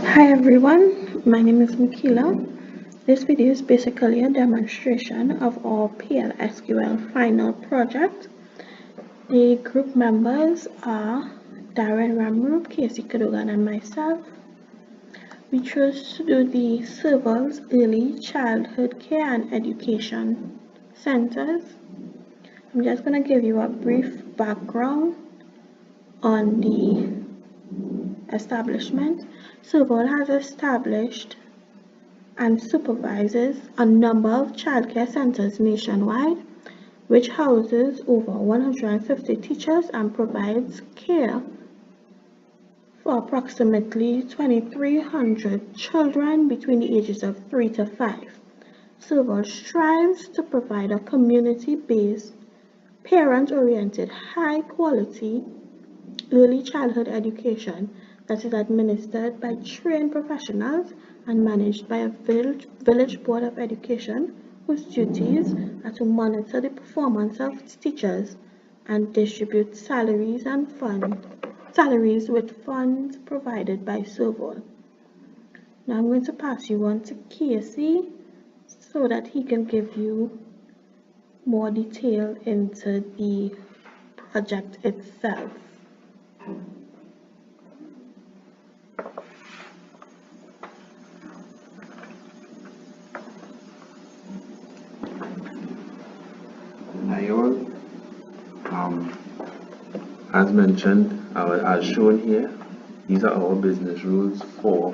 Hi everyone, my name is Mikila. This video is basically a demonstration of our PLSQL final project. The group members are Darren Ramrup, Casey Kadogan, and myself. We chose to do the Servol's Early Childhood Care and Education Centers. I'm just going to give you a brief background on the establishment. Servol has established and supervises a number of childcare centers nationwide, which houses over 150 teachers and provides care for approximately 2,300 children between the ages of 3 to 5. Servol strives to provide a community-based, parent-oriented, high-quality early childhood education that is administered by trained professionals and managed by a village board of education whose duties are to monitor the performance of its teachers and distribute salaries with funds provided by Servol. Now I'm going to pass you on to Casey so that he can give you more detail into the project itself. Hi all. As mentioned, as shown here, these are our business rules for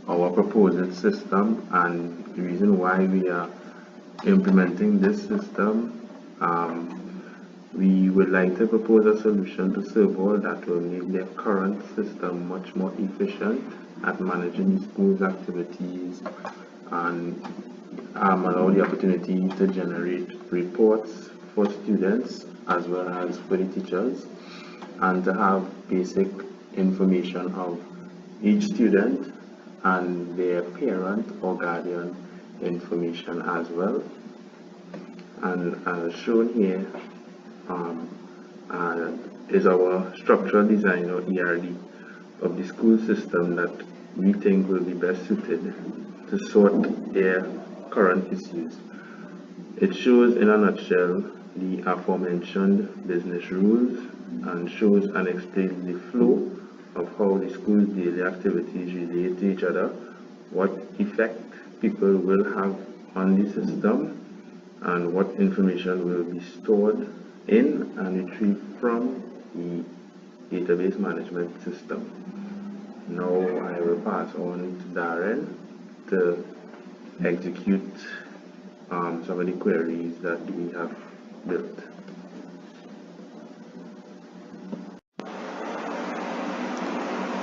our proposed system, and the reason why we are implementing this system. We would like to propose a solution to Servol that will make their current system much more efficient at managing the school's activities and allow the opportunity to generate reports for students as well as for the teachers, and to have basic information of each student and their parent or guardian information as well. And as shown here is our structural design or ERD of the school system that we think will be best suited to sort their current issues. It shows in a nutshell the aforementioned business rules and shows and explains the flow of how the school's daily activities relate to each other, what effect people will have on the system, and what information will be stored in and retrieved from the database management system. Now I will pass on to Darren to execute some of the queries that we have built.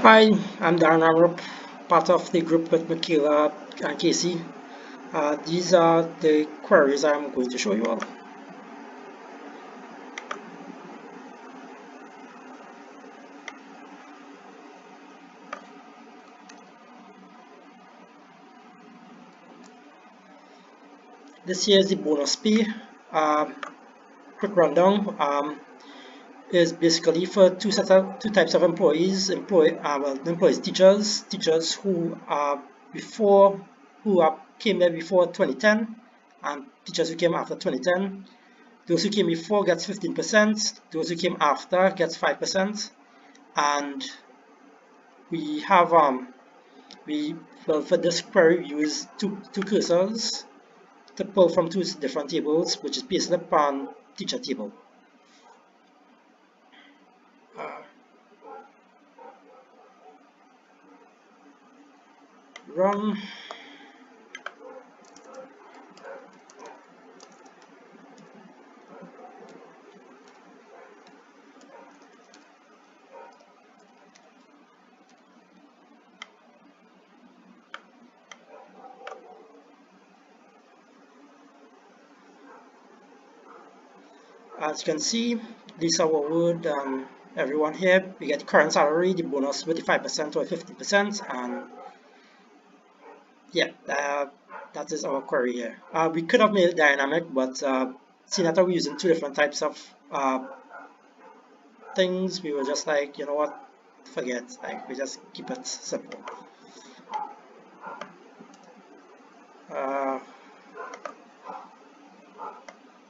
Hi, I'm Darren Ramrup, part of the group with Mikila and Casey. These are the queries I'm going to show you all. This here is the bonus pay. Quick rundown. Is basically for two types of employees. Teachers who came there before 2010, and teachers who came after 2010. Those who came before gets 15%. Those who came after gets 5%. And we have for this query we use two cursors to pull from two different tables, which is based upon teacher table. Run. As you can see, these are our word. Everyone here, we get the current salary, the bonus with the 5% or 50%, and yeah, that is our query here. We could have made it dynamic, but seeing that we're using two different types of things, we were just like, you know what, forget, like we just keep it simple.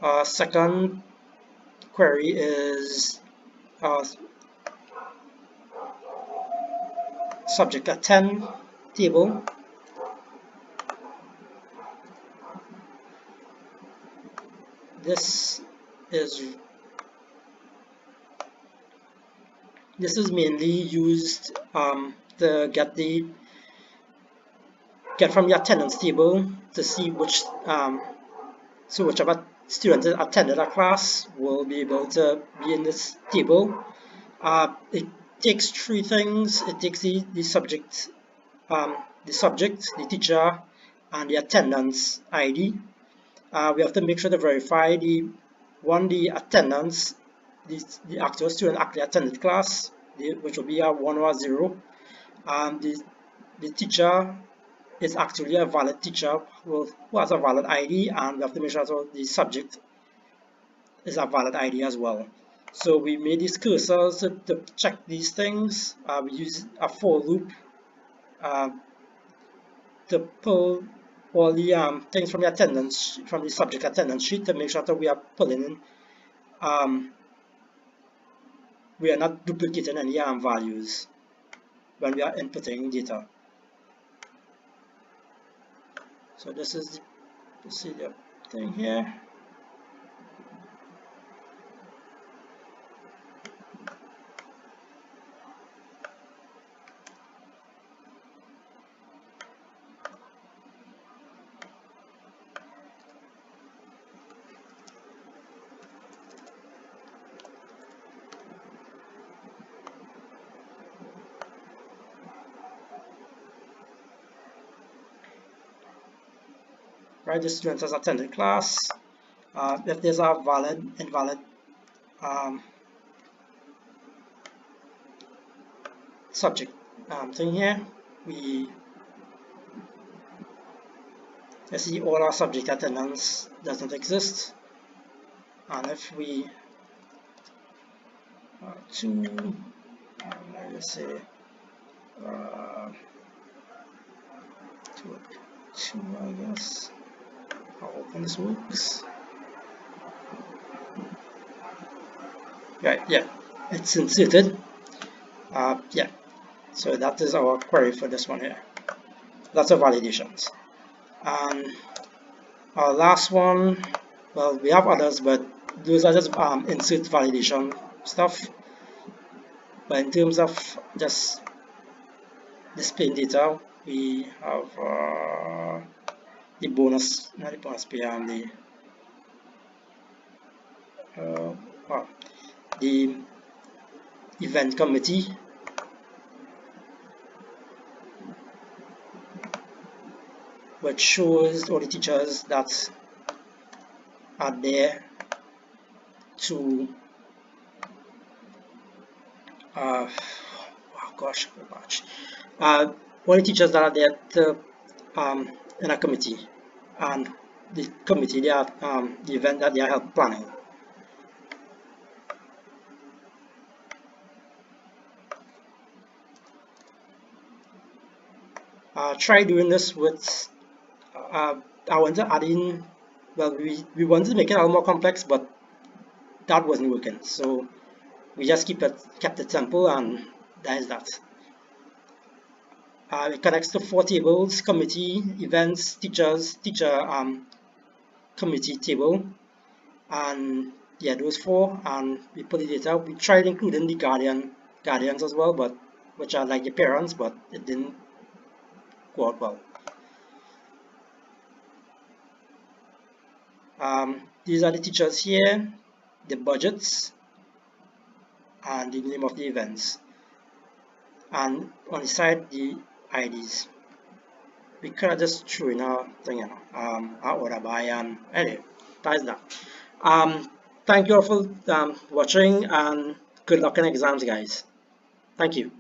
Our second query is subject attend table. This is mainly used to get from the attendance table to see which so whichever students that attended a class will be able to be in this table. It takes three things. It takes the subject, the teacher, and the attendance ID. We have to make sure to verify the attendance, the actual student actually attended class, which will be a 1 or a 0. The teacher is actually a valid teacher who has a valid ID, and we have to make sure that the subject is a valid ID as well. So we made these cursors to check these things. We use a for loop to pull all the things from the subject attendance sheet to make sure that we are pulling in, we are not duplicating any values when we are inputting data. So this is the procedure thing here. Right, the student has attended class. If there's a valid, invalid subject thing here, let's see all our subject attendance doesn't exist, and if we let's say two, I guess. I'll open this works. Right, yeah, it's inserted. Yeah, so that is our query for this one here. Lots of validations. And our last one, well, we have others, but those are just insert validation stuff. But in terms of just displaying data, we have the bonus, not the bonus pay, and the event committee, which shows all the teachers that are there to all the teachers that are there to in a committee, and the committee, they are the event that they are help planning. Try doing this with I want to add in, well, we wanted to make it a little more complex, but that wasn't working, so we just kept it simple, and that is that. It connects to 4 tables: committee, events, teachers, committee table, and yeah, those 4, and we put the data. We tried including the guardians as well, but which are like the parents, but it didn't go out well. These are the teachers here, the budgets, and the name of the events, and on the side the IDs. We could have just threw in our thing, our order by, and anyway, that is that. Thank you all for watching, and good luck in exams, guys. Thank you.